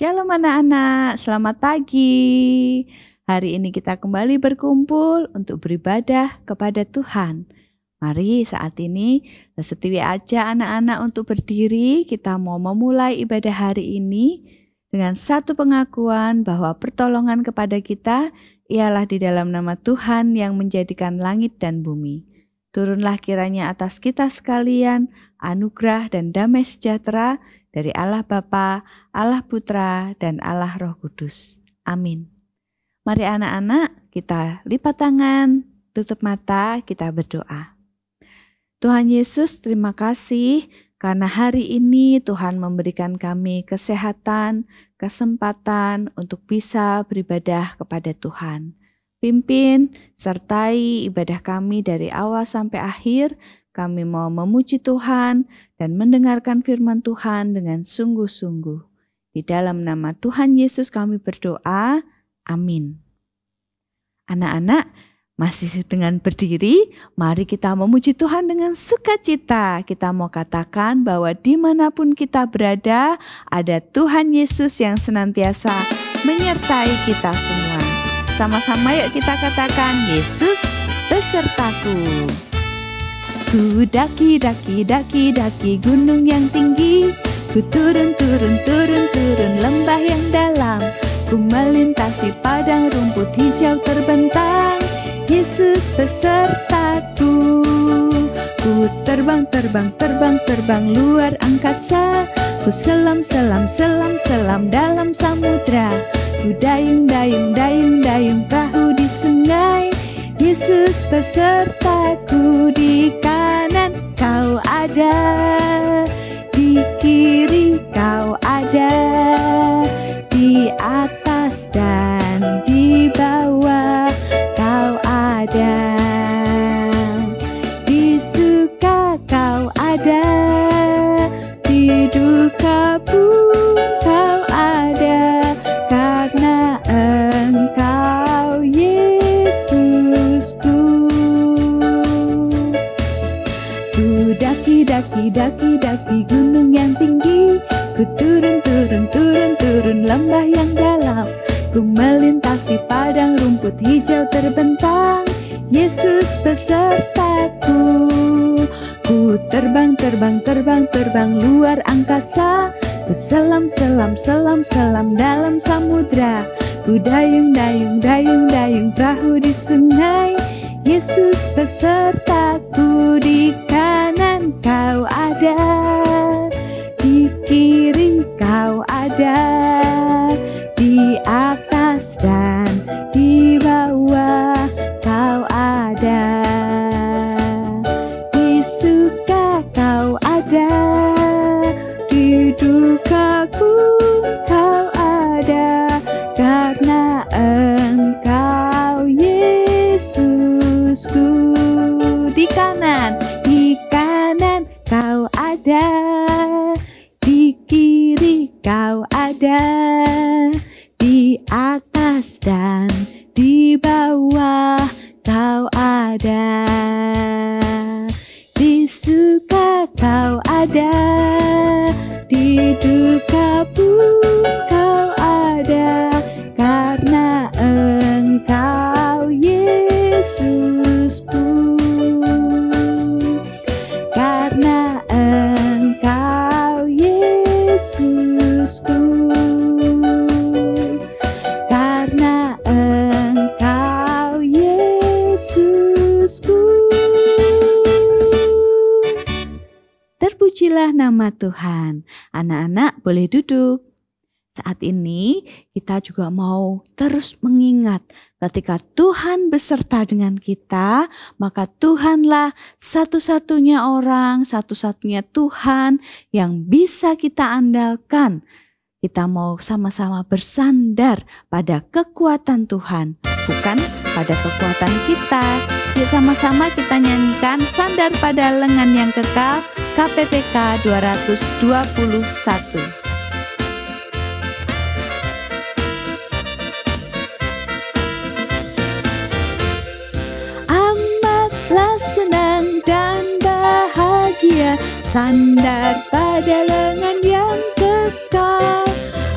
Shalom anak-anak, selamat pagi. Hari ini kita kembali berkumpul untuk beribadah kepada Tuhan. Mari saat ini setuju aja anak-anak untuk berdiri. Kita mau memulai ibadah hari ini dengan satu pengakuan bahwa pertolongan kepada kita ialah di dalam nama Tuhan yang menjadikan langit dan bumi. Turunlah kiranya atas kita sekalian anugerah dan damai sejahtera dari Allah Bapa, Allah Putra, dan Allah Roh Kudus. Amin. Mari anak-anak kita lipat tangan, tutup mata, kita berdoa. Tuhan Yesus, terima kasih karena hari ini Tuhan memberikan kami kesehatan, kesempatan untuk bisa beribadah kepada Tuhan. Pimpin, sertai ibadah kami dari awal sampai akhir. Kami mau memuji Tuhan dan mendengarkan firman Tuhan dengan sungguh-sungguh. Di dalam nama Tuhan Yesus kami berdoa. Amin. Anak-anak, masih dengan berdiri, mari kita memuji Tuhan dengan sukacita. Kita mau katakan bahwa dimanapun kita berada, ada Tuhan Yesus yang senantiasa menyertai kita semua. Sama-sama yuk kita katakan, Yesus besertaku. Ku daki gunung yang tinggi, ku turun lembah yang dalam, ku melintasi padang rumput hijau terbentang. Yesus besertaku. Ku terbang luar angkasa, ku selam dalam samudra, ku dayung perahu di sungai. Yesus besertaku. Di kanan kau ada, di kiri kau ada, di atas dan di bawah kau ada, di suka kau ada, di duka pun kau ada, karena Engkau Yesusku. Ku daki gunung yang tinggi, ku turun lembah yang dalam, ku melintasi padang rumput hijau terbentang. Yesus besertaku. Ku terbang luar angkasa, ku selam dalam samudra, ku dayung perahu di sungai. Yesus besertaku. Di kanan kau ada, di kiri kau ada, di atas dan di bawah kau ada, di suka kau ada, di duka pun kau ada, karena Engkau Yesusku. Di kanan kau ada, di kiri kau ada, di atas dan di bawah kau ada, di suka kau ada, di duka pun kau ada, karena Engkau Yesusku. Karena Engkau Yesusku. Karena Engkau Yesusku. Terpujilah nama Tuhan. Anak-anak boleh duduk. Saat ini kita juga mau terus mengingat ketika Tuhan beserta dengan kita, maka Tuhanlah satu-satunya orang, satu-satunya Tuhan yang bisa kita andalkan. Kita mau sama-sama bersandar pada kekuatan Tuhan, bukan pada kekuatan kita. Yuk sama-sama kita nyanyikan Sandar pada Lengan yang Kekal, KPPK 221. Senang dan bahagia, sandar pada lengan yang kekal.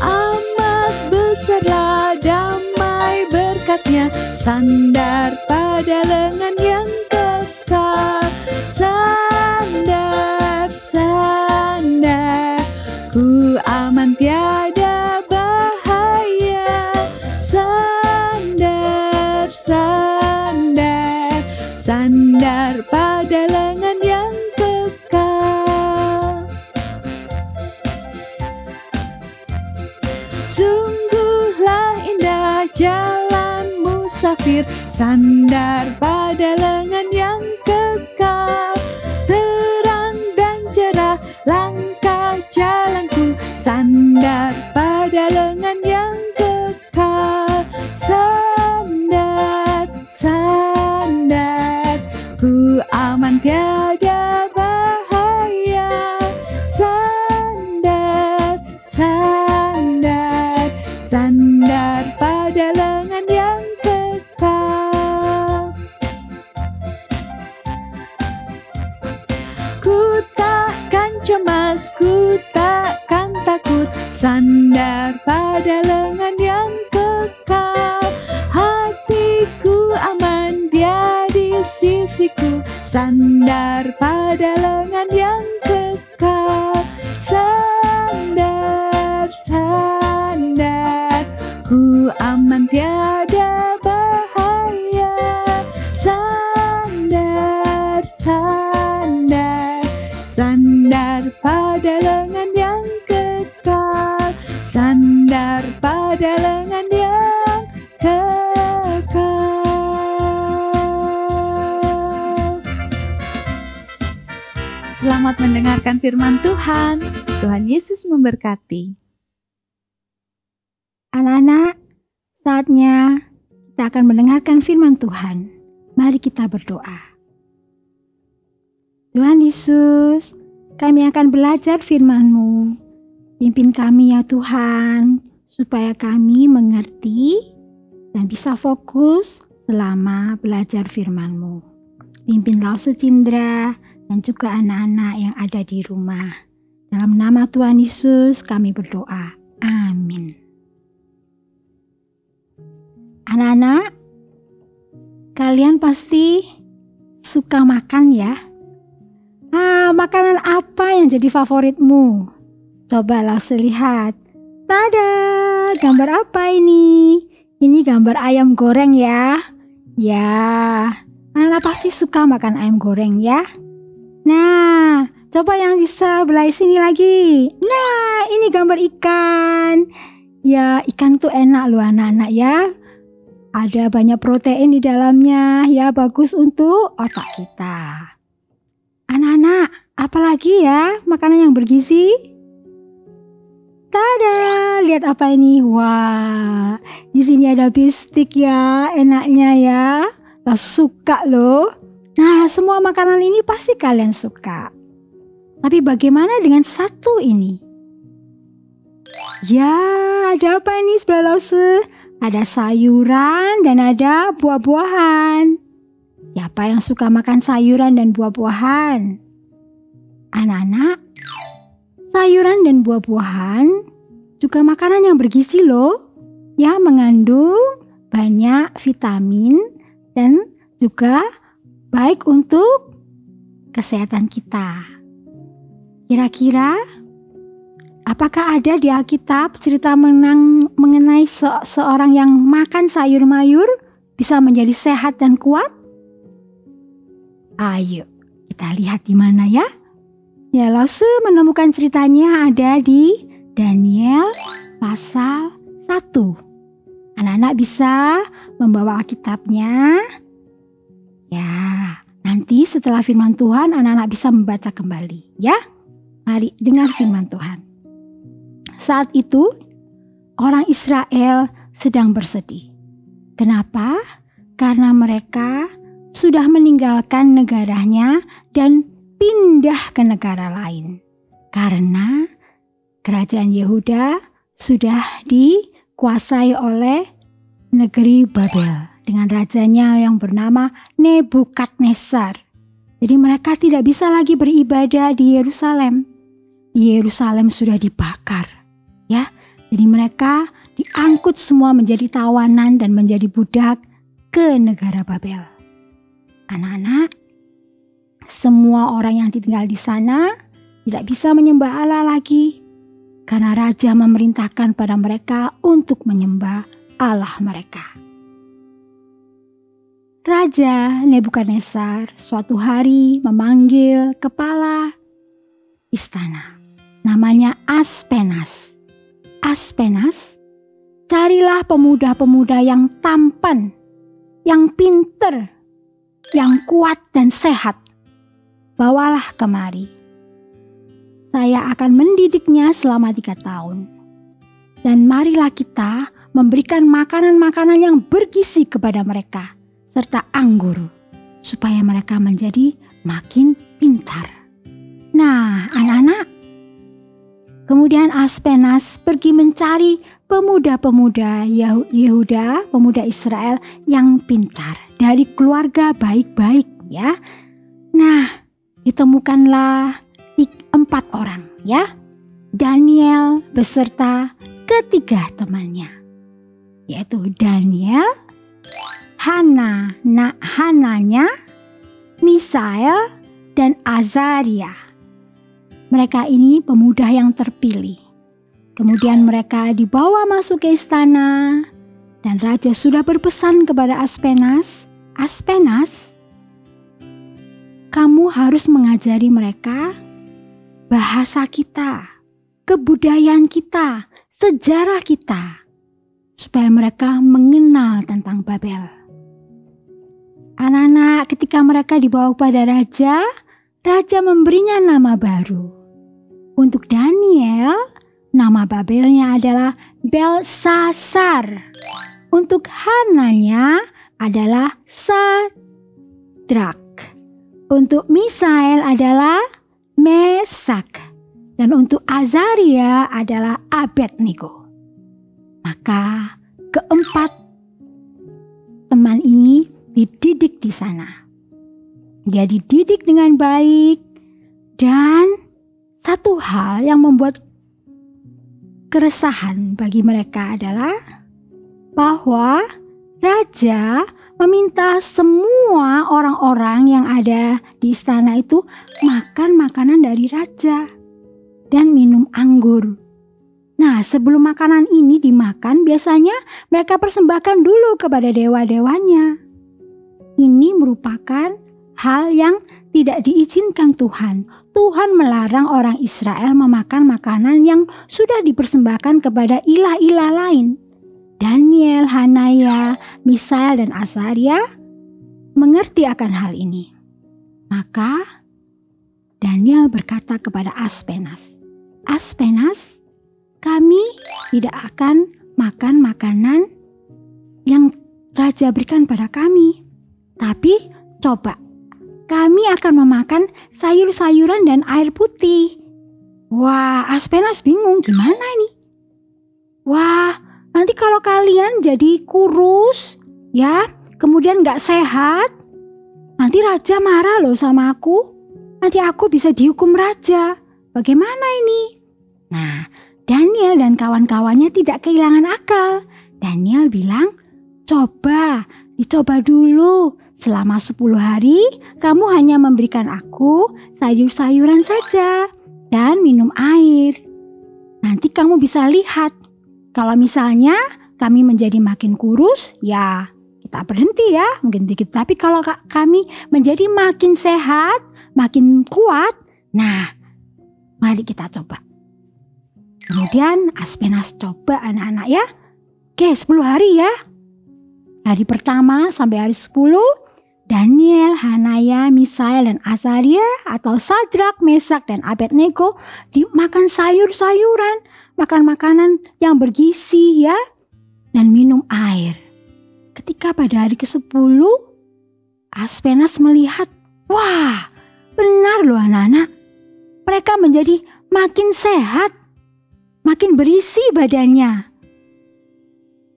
Amat besarlah damai berkat-Nya, sandar pada lengan yang kekal. Sandar, sandar, ku aman tiada bahaya. Sandar, sandar, sandar pada lengan yang kekal. Sungguhlah indah jalan musafir, sandar pada lengan yang kekal. Terang dan cerah langkah jalanku, sandar pada lengan yang kekal. Sandar, sandar, ku aman tiada bahaya. Sandar, sandar, sandar pada lengan yang kekal. Ku takkan cemas, ku takkan takut, sandar pada lengan yang kekal. Hatiku aman dia di sisiku, sandar pada lengan yang kekal. Sandar, sandar, ku aman tiada bahaya. Sandar, sandar, sandar pada lengan yang kekal. Sandar pada lengan yang kekal. Selamat mendengarkan firman Tuhan. Tuhan Yesus memberkati. Anak-anak, saatnya kita akan mendengarkan firman Tuhan. Mari kita berdoa. Tuhan Yesus, kami akan belajar firman-Mu. Pimpin kami ya Tuhan, supaya kami mengerti dan bisa fokus selama belajar firman-Mu. Pimpin Lause Cindra dan juga anak-anak yang ada di rumah. Dalam nama Tuhan Yesus kami berdoa. Amin. Anak-anak, kalian pasti suka makan ya? Makanan apa yang jadi favoritmu? Coba Lause lihat. Tada, gambar apa ini? Ini gambar ayam goreng ya. Ya, anak-anak pasti suka makan ayam goreng ya. Nah, coba yang di sebelah sini lagi. Nah, ini gambar ikan. Ya, ikan tuh enak loh anak-anak ya. Ada banyak protein di dalamnya, ya bagus untuk otak kita. Anak-anak, apalagi ya makanan yang bergizi? Tada, lihat apa ini? Wah, di sini ada bistik ya, enaknya ya. Lah suka loh. Nah, semua makanan ini pasti kalian suka. Tapi bagaimana dengan satu ini? Ya, ada apa ini sebelah Lause? Ada sayuran dan ada buah-buahan. Siapa yang suka makan sayuran dan buah-buahan? Anak-anak, sayuran dan buah-buahan juga makanan yang bergizi loh. Ya, mengandung banyak vitamin dan juga baik untuk kesehatan kita. Kira-kira apakah ada di Alkitab cerita mengenai seorang yang makan sayur mayur bisa menjadi sehat dan kuat? Ayo kita lihat di mana ya. Ya, Lause menemukan ceritanya ada di Daniel pasal 1. Anak-anak bisa membawa Alkitabnya. Ya, nanti setelah firman Tuhan anak-anak bisa membaca kembali ya. Mari dengar firman Tuhan. Saat itu orang Israel sedang bersedih. Kenapa? Karena mereka sudah meninggalkan negaranya dan pindah ke negara lain. Karena kerajaan Yehuda sudah dikuasai oleh negeri Babel dengan rajanya yang bernama Nebukadnezar. Jadi mereka tidak bisa lagi beribadah di Yerusalem. Yerusalem sudah dibakar. Ya, jadi mereka diangkut semua menjadi tawanan dan menjadi budak ke negara Babel. Anak-anak, semua orang yang tinggal di sana tidak bisa menyembah Allah lagi karena raja memerintahkan pada mereka untuk menyembah Allah mereka. Raja Nebukadnezar suatu hari memanggil kepala istana, namanya Aspenas. Aspenas, carilah pemuda-pemuda yang tampan, yang pinter, yang kuat dan sehat. Bawalah kemari. Saya akan mendidiknya selama 3 tahun. Dan marilah kita memberikan makanan-makanan yang bergizi kepada mereka, serta anggur, supaya mereka menjadi makin pintar. Nah, anak-anak, kemudian Aspenas pergi mencari pemuda-pemuda Yehuda, pemuda Israel yang pintar dari keluarga baik-baik ya. Nah, ditemukanlah 4 orang ya. Daniel beserta ketiga temannya, yaitu Daniel, Hananya, Misael, dan Azaria. Mereka ini pemuda yang terpilih. Kemudian mereka dibawa masuk ke istana dan raja sudah berpesan kepada Aspenas, Aspenas, kamu harus mengajari mereka bahasa kita, kebudayaan kita, sejarah kita, supaya mereka mengenal tentang Babel. Anak-anak, ketika mereka dibawa pada raja, raja memberinya nama baru. Untuk Daniel, nama Babelnya adalah Belsasar. Untuk Hananya adalah Sadrak. Untuk Misael adalah Mesak. Dan untuk Azaria adalah Abednego. Maka keempat teman ini dididik di sana. Dia dididik dengan baik, dan satu hal yang membuat keresahan bagi mereka adalah bahwa raja meminta semua orang-orang yang ada di istana itu makan makanan dari raja dan minum anggur. Nah, sebelum makanan ini dimakan, biasanya mereka persembahkan dulu kepada dewa-dewanya. Ini merupakan hal yang tidak diizinkan Tuhan. Tuhan melarang orang Israel memakan makanan yang sudah dipersembahkan kepada ilah-ilah lain. Daniel, Hanaya, Misael, dan Azaria mengerti akan hal ini. Maka Daniel berkata kepada Aspenas, Aspenas, kami tidak akan makan makanan yang raja berikan pada kami. Tapi coba, kami akan memakan sayur-sayuran dan air putih. Wah, Aspenas bingung, gimana ini? Wah, nanti kalau kalian jadi kurus, ya, kemudian gak sehat, nanti raja marah loh sama aku. Nanti aku bisa dihukum raja. Bagaimana ini? Nah, Daniel dan kawan-kawannya tidak kehilangan akal. Daniel bilang, dicoba dulu. Selama 10 hari, kamu hanya memberikan aku sayur-sayuran saja dan minum air. Nanti kamu bisa lihat, kalau misalnya kami menjadi makin kurus, ya kita berhenti ya, mungkin dikit. Tapi kalau kami menjadi makin sehat, makin kuat, nah mari kita coba. Kemudian Aspenas coba anak-anak ya. Oke, 10 hari ya. Hari pertama sampai hari 10, Daniel, Hanaya, Misael, dan Azaria atau Sadrak, Mesak, dan Abednego dimakan sayur-sayuran, makan makanan yang bergizi ya, dan minum air. Ketika pada hari ke-10, Aspenas melihat, wah benar loh anak-anak, mereka menjadi makin sehat, makin berisi badannya.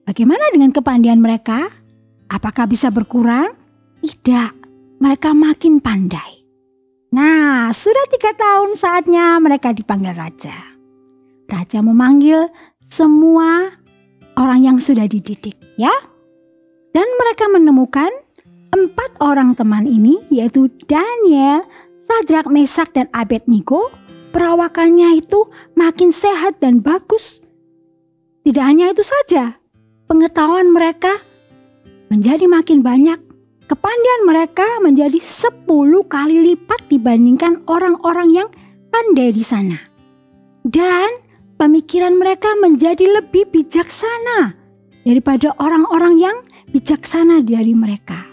Bagaimana dengan kepandaian mereka? Apakah bisa berkurang? Tidak, mereka makin pandai. Nah, sudah 3 tahun saatnya mereka dipanggil raja. Raja memanggil semua orang yang sudah dididik, ya. Dan mereka menemukan 4 orang teman ini, yaitu Daniel, Sadrak, Mesak, dan Abednego. Perawakannya itu makin sehat dan bagus. Tidak hanya itu saja, pengetahuan mereka menjadi makin banyak. Kepandian mereka menjadi 10 kali lipat dibandingkan orang-orang yang pandai di sana. Dan pemikiran mereka menjadi lebih bijaksana daripada orang-orang yang bijaksana dari mereka.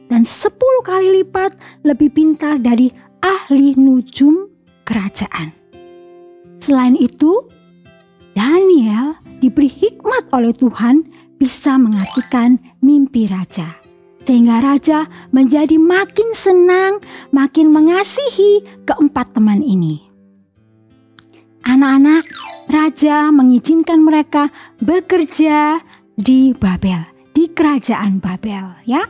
Dan 10 kali lipat lebih pintar dari ahli nujum kerajaan. Selain itu, Daniel diberi hikmat oleh Tuhan bisa mengartikan mimpi raja. Sehingga raja menjadi makin senang, makin mengasihi keempat teman ini. Anak-anak, raja mengizinkan mereka bekerja di Babel, di kerajaan Babel, ya.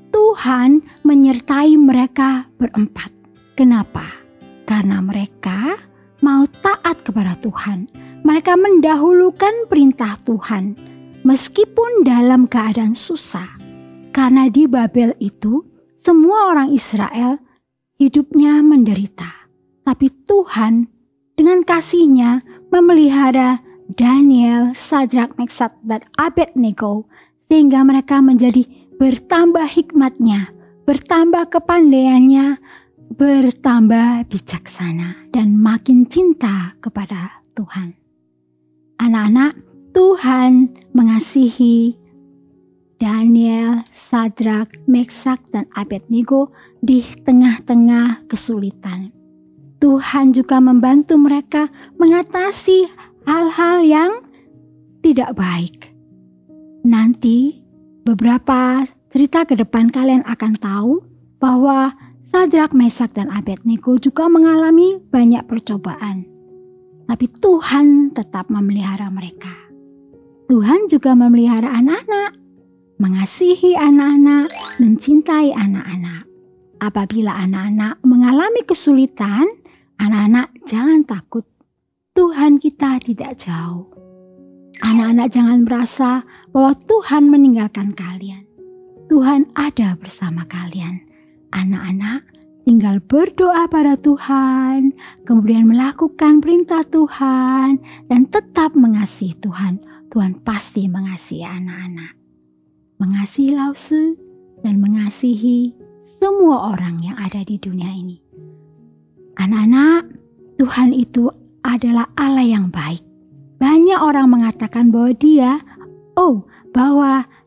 Tuhan menyertai mereka berempat. Kenapa? Karena mereka mau taat kepada Tuhan. Mereka mendahulukan perintah Tuhan meskipun dalam keadaan susah. Karena di Babel itu semua orang Israel hidupnya menderita. Tapi Tuhan dengan kasih-Nya memelihara Daniel, Sadrak, Mesak, dan Abednego sehingga mereka menjadi bertambah hikmatnya, bertambah kepandaiannya, bertambah bijaksana dan makin cinta kepada Tuhan. Anak-anak, Tuhan mengasihi Daniel, Sadrak, Mesak, dan Abednego di tengah-tengah kesulitan. Tuhan juga membantu mereka mengatasi hal-hal yang tidak baik. Nanti beberapa cerita ke depan kalian akan tahu bahwa Sadrak, Mesak, dan Abednego juga mengalami banyak percobaan. Tapi Tuhan tetap memelihara mereka. Tuhan juga memelihara anak-anak, mengasihi anak-anak, mencintai anak-anak. Apabila anak-anak mengalami kesulitan, anak-anak jangan takut. Tuhan kita tidak jauh. Anak-anak jangan merasa bahwa Tuhan meninggalkan kalian. Tuhan ada bersama kalian. Anak-anak tinggal berdoa pada Tuhan, kemudian melakukan perintah Tuhan, dan tetap mengasihi Tuhan. Tuhan pasti mengasihi anak-anak. Mengasihi Lause dan mengasihi semua orang yang ada di dunia ini. Anak-anak, Tuhan itu adalah Allah yang baik. Banyak orang mengatakan bahwa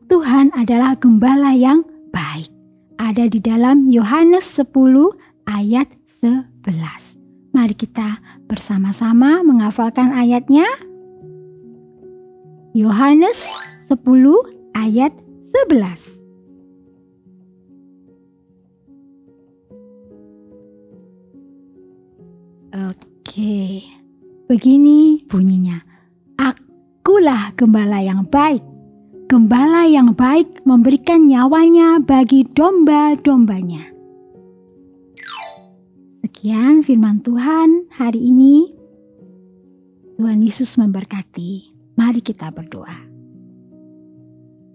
Tuhan adalah gembala yang baik. Ada di dalam Yohanes 10 ayat 11. Mari kita bersama-sama menghafalkan ayatnya. Yohanes 10 ayat 11. Oke, begini bunyinya. Akulah gembala yang baik. Gembala yang baik memberikan nyawanya bagi domba-dombanya. Sekian firman Tuhan hari ini. Tuhan Yesus memberkati. Mari kita berdoa.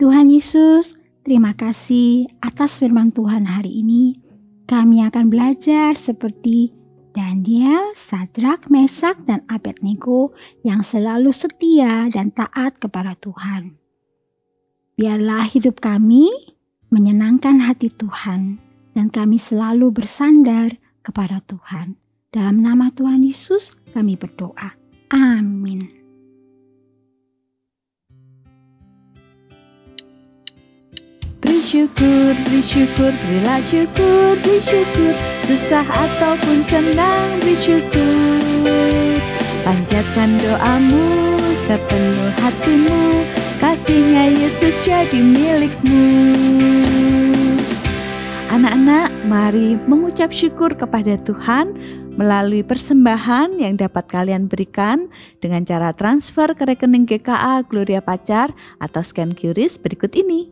Tuhan Yesus, terima kasih atas firman Tuhan hari ini. Kami akan belajar seperti Daniel, Sadrak, Mesak, dan Abednego yang selalu setia dan taat kepada Tuhan. Biarlah hidup kami menyenangkan hati Tuhan dan kami selalu bersandar kepada Tuhan. Dalam nama Tuhan Yesus kami berdoa. Amin. Beri syukur, berilah syukur, beri syukur. Susah ataupun senang, beri syukur. Panjatkan doamu sepenuh hatimu, kasih-Nya Yesus jadi milikmu. Anak-anak, mari mengucap syukur kepada Tuhan melalui persembahan yang dapat kalian berikan dengan cara transfer ke rekening GKA Gloria Pacar atau scan QRIS berikut ini.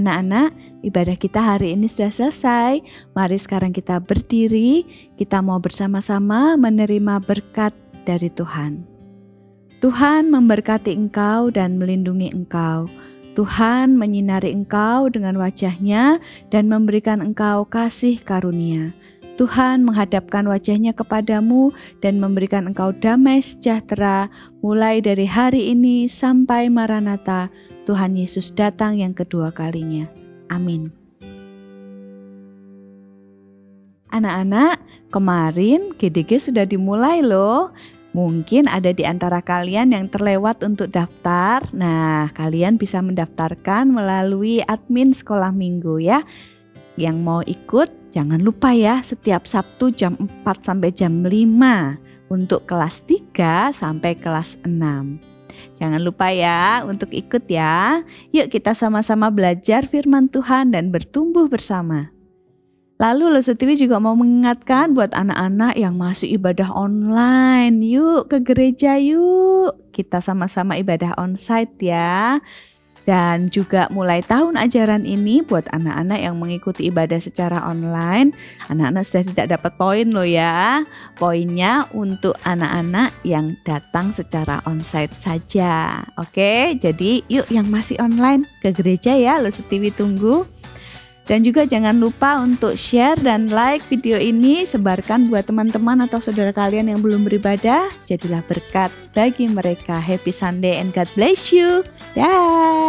Anak-anak, ibadah kita hari ini sudah selesai. Mari sekarang kita berdiri, kita mau bersama-sama menerima berkat dari Tuhan. Tuhan memberkati engkau dan melindungi engkau. Tuhan menyinari engkau dengan wajah-Nya dan memberikan engkau kasih karunia. Tuhan menghadapkan wajah-Nya kepadamu dan memberikan engkau damai sejahtera mulai dari hari ini sampai Maranatha, Tuhan Yesus datang yang kedua kalinya. Amin. Anak-anak, kemarin GDG sudah dimulai loh. Mungkin ada di antara kalian yang terlewat untuk daftar. Nah, kalian bisa mendaftarkan melalui admin sekolah minggu ya. Yang mau ikut, jangan lupa ya, setiap Sabtu jam 4 sampai jam 5 untuk kelas 3 sampai kelas 6. Jangan lupa ya untuk ikut ya. Yuk kita sama-sama belajar firman Tuhan dan bertumbuh bersama. Lalu Lesetiwi juga mau mengingatkan buat anak-anak yang masih ibadah online. Yuk ke gereja yuk. Kita sama-sama ibadah onsite ya. Dan juga mulai tahun ajaran ini buat anak-anak yang mengikuti ibadah secara online, anak-anak sudah tidak dapat poin loh ya. Poinnya untuk anak-anak yang datang secara onsite saja. Oke, jadi yuk yang masih online ke gereja ya, Lesetiwi tunggu. Dan juga jangan lupa untuk share dan like video ini, sebarkan buat teman-teman atau saudara kalian yang belum beribadah. Jadilah berkat bagi mereka. Happy Sunday and God bless you. Dah.